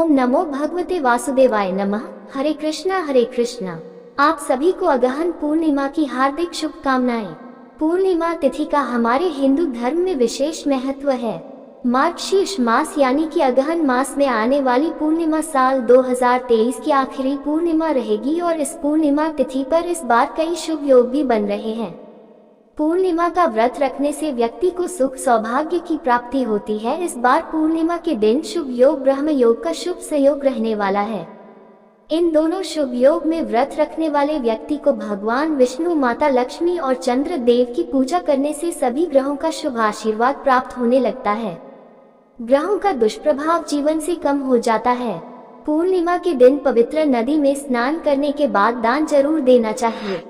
ओम नमो भगवते वासुदेवाय नमः। हरे कृष्णा हरे कृष्णा। आप सभी को अगहन पूर्णिमा की हार्दिक शुभकामनाएं। पूर्णिमा तिथि का हमारे हिंदू धर्म में विशेष महत्व है। मार्गशीर्ष मास यानी कि अगहन मास में आने वाली पूर्णिमा साल 2023 की आखिरी पूर्णिमा रहेगी और इस पूर्णिमा तिथि पर इस बार कई शुभ योग भी बन रहे हैं। पूर्णिमा का व्रत रखने से व्यक्ति को सुख सौभाग्य की प्राप्ति होती है। इस बार पूर्णिमा के दिन शुभ योग ब्रह्म योग का शुभ संयोग रहने वाला है। इन दोनों शुभ योग में व्रत रखने वाले व्यक्ति को भगवान विष्णु, माता लक्ष्मी और चंद्र देव की पूजा करने से सभी ग्रहों का शुभ आशीर्वाद प्राप्त होने लगता है। ग्रहों का दुष्प्रभाव जीवन से कम हो जाता है। पूर्णिमा के दिन पवित्र नदी में स्नान करने के बाद दान जरूर देना चाहिए।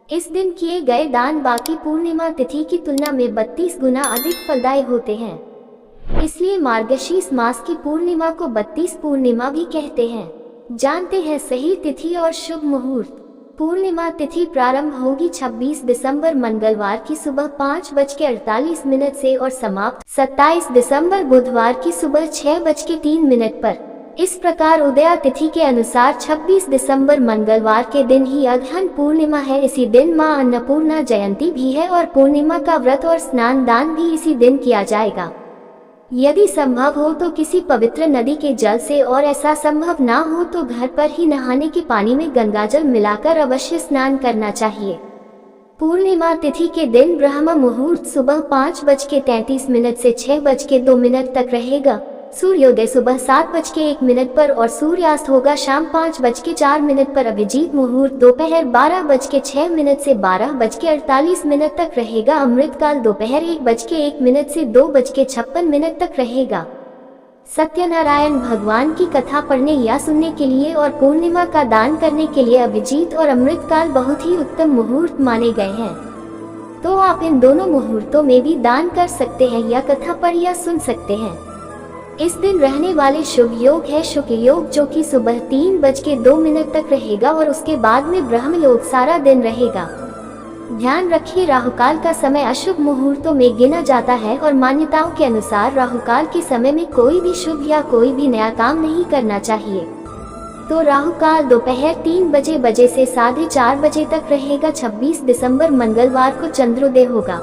इस दिन किए गए दान बाकी पूर्णिमा तिथि की तुलना में 32 गुना अधिक फलदायी होते हैं। इसलिए मार्गशीर्ष मास की पूर्णिमा को 32 पूर्णिमा भी कहते हैं। जानते हैं सही तिथि और शुभ मुहूर्त। पूर्णिमा तिथि प्रारंभ होगी 26 दिसंबर मंगलवार की सुबह 5:48 से और समाप्त 27 दिसंबर बुधवार की सुबह 6:03 पर। इस प्रकार उदया तिथि के अनुसार 26 दिसंबर मंगलवार के दिन ही अगहन पूर्णिमा है। इसी दिन मां अन्नपूर्णा जयंती भी है और पूर्णिमा का व्रत और स्नान दान भी इसी दिन किया जाएगा। यदि संभव हो तो किसी पवित्र नदी के जल से, और ऐसा संभव ना हो तो घर पर ही नहाने के पानी में गंगाजल मिलाकर अवश्य स्नान करना चाहिए। पूर्णिमा तिथि के दिन ब्रह्म मुहूर्त सुबह 5:33 से 6:02 तक रहेगा। सूर्योदय सुबह 7:01 पर और सूर्यास्त होगा शाम 5:04 पर। अभिजीत मुहूर्त दोपहर 12:06 से 12:48 तक रहेगा। अमृतकाल दोपहर 1:01 से 2:56 तक रहेगा। सत्यनारायण भगवान की कथा पढ़ने या सुनने के लिए और पूर्णिमा का दान करने के लिए अभिजीत और अमृतकाल बहुत ही उत्तम मुहूर्त माने गए हैं। तो आप इन दोनों मुहूर्तों में भी दान कर सकते हैं या कथा पढ़ या सुन सकते हैं। इस दिन रहने वाले शुभ योग है शुक्र योग, जो कि सुबह 3:02 तक रहेगा और उसके बाद में ब्रह्म योग सारा दिन रहेगा। ध्यान रखिए, राहुकाल का समय अशुभ मुहूर्तों में गिना जाता है और मान्यताओं के अनुसार राहुकाल के समय में कोई भी शुभ या कोई भी नया काम नहीं करना चाहिए। तो राहुकाल दोपहर 3 बजे से 4:30 बजे तक रहेगा। 26 दिसंबर मंगलवार को चंद्रोदय होगा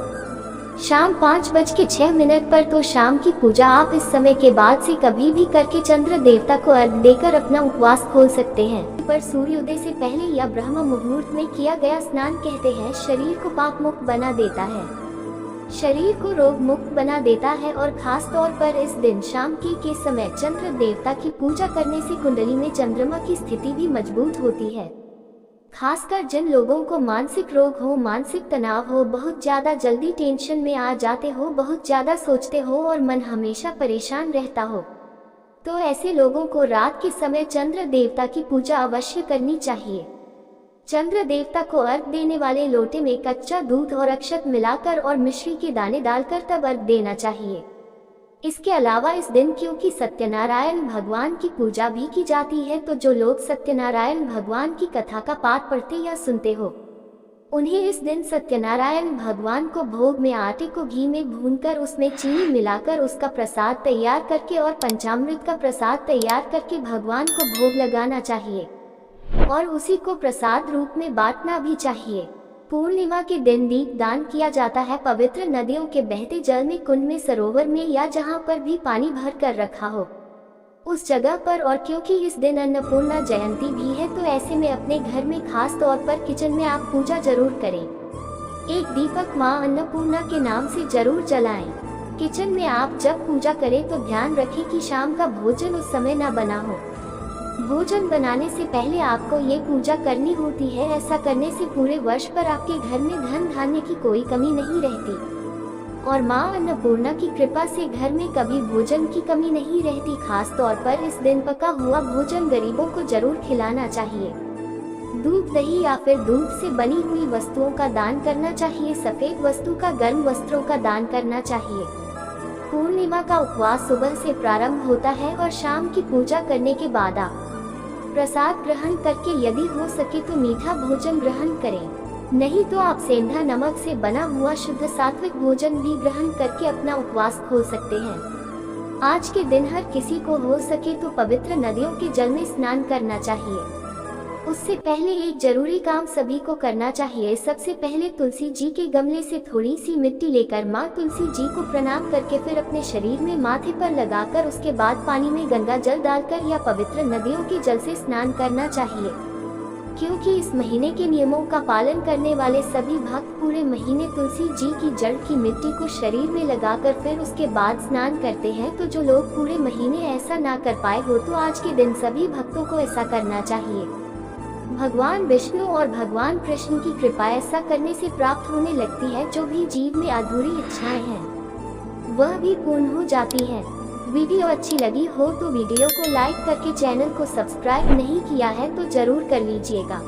शाम 5:06 पर। तो शाम की पूजा आप इस समय के बाद से कभी भी करके चंद्र देवता को अर्घ्य देकर अपना उपवास खोल सकते हैं। पर सूर्योदय से पहले या ब्रह्म मुहूर्त में किया गया स्नान कहते हैं शरीर को पाप मुक्त बना देता है, शरीर को रोग मुक्त बना देता है और खास तौर पर इस दिन शाम के समय चंद्र देवता की पूजा करने से कुंडली में चंद्रमा की स्थिति भी मजबूत होती है। खासकर जिन लोगों को मानसिक रोग हो, मानसिक तनाव हो, बहुत ज्यादा जल्दी टेंशन में आ जाते हो, बहुत ज्यादा सोचते हो और मन हमेशा परेशान रहता हो, तो ऐसे लोगों को रात के समय चंद्र देवता की पूजा अवश्य करनी चाहिए। चंद्र देवता को अर्घ्य देने वाले लोटे में कच्चा दूध और अक्षत मिलाकर और मिश्री के दाने डालकर तब अर्घ्य देना चाहिए। इसके अलावा इस दिन क्योंकि सत्यनारायण भगवान की पूजा भी की जाती है, तो जो लोग सत्यनारायण भगवान की कथा का पाठ पढ़ते या सुनते हो, उन्हें इस दिन सत्यनारायण भगवान को भोग में आटे को घी में भूनकर उसमें चीनी मिलाकर उसका प्रसाद तैयार करके और पंचामृत का प्रसाद तैयार करके भगवान को भोग लगाना चाहिए और उसी को प्रसाद रूप में बांटना भी चाहिए। पूर्णिमा के दिन दीप दान किया जाता है। पवित्र नदियों के बहते जल में, कुंड में, सरोवर में या जहाँ पर भी पानी भर कर रखा हो उस जगह पर। और क्योंकि इस दिन अन्नपूर्णा जयंती भी है, तो ऐसे में अपने घर में खास तौर पर किचन में आप पूजा जरूर करें। एक दीपक माँ अन्नपूर्णा के नाम से जरूर जलाएं। किचन में आप जब पूजा करें तो ध्यान रखें कि शाम का भोजन उस समय न बना हो। भोजन बनाने से पहले आपको ये पूजा करनी होती है। ऐसा करने से पूरे वर्ष पर आपके घर में धन धान्य की कोई कमी नहीं रहती और माँ अन्नपूर्णा की कृपा से घर में कभी भोजन की कमी नहीं रहती। खास तौर पर इस दिन पका हुआ भोजन गरीबों को जरूर खिलाना चाहिए। दूध, दही या फिर दूध से बनी हुई वस्तुओं का दान करना चाहिए। सफेद वस्तु का, गर्म वस्त्रों का दान करना चाहिए। पूर्णिमा का उपवास सुबह से प्रारंभ होता है और शाम की पूजा करने के बाद आप प्रसाद ग्रहण करके यदि हो सके तो मीठा भोजन ग्रहण करें, नहीं तो आप सेंधा नमक से बना हुआ शुद्ध सात्विक भोजन भी ग्रहण करके अपना उपवास खोल सकते हैं। आज के दिन हर किसी को हो सके तो पवित्र नदियों के जल में स्नान करना चाहिए। उससे पहले एक जरूरी काम सभी को करना चाहिए। सबसे पहले तुलसी जी के गमले से थोड़ी सी मिट्टी लेकर माँ तुलसी जी को प्रणाम करके फिर अपने शरीर में माथे पर लगाकर उसके बाद पानी में गंगा जल डालकर या पवित्र नदियों के जल से स्नान करना चाहिए, क्योंकि इस महीने के नियमों का पालन करने वाले सभी भक्त पूरे महीने तुलसी जी की जड़ की मिट्टी को शरीर में लगाकर फिर उसके बाद स्नान करते हैं। तो जो लोग पूरे महीने ऐसा ना कर पाए हो तो आज के दिन सभी भक्तों को ऐसा करना चाहिए। भगवान विष्णु और भगवान कृष्ण की कृपा ऐसा करने से प्राप्त होने लगती है। जो भी जीव में अधूरी इच्छाएं हैं वह भी पूर्ण हो जाती है। वीडियो अच्छी लगी हो तो वीडियो को लाइक करके चैनल को सब्सक्राइब नहीं किया है तो जरूर कर लीजिएगा।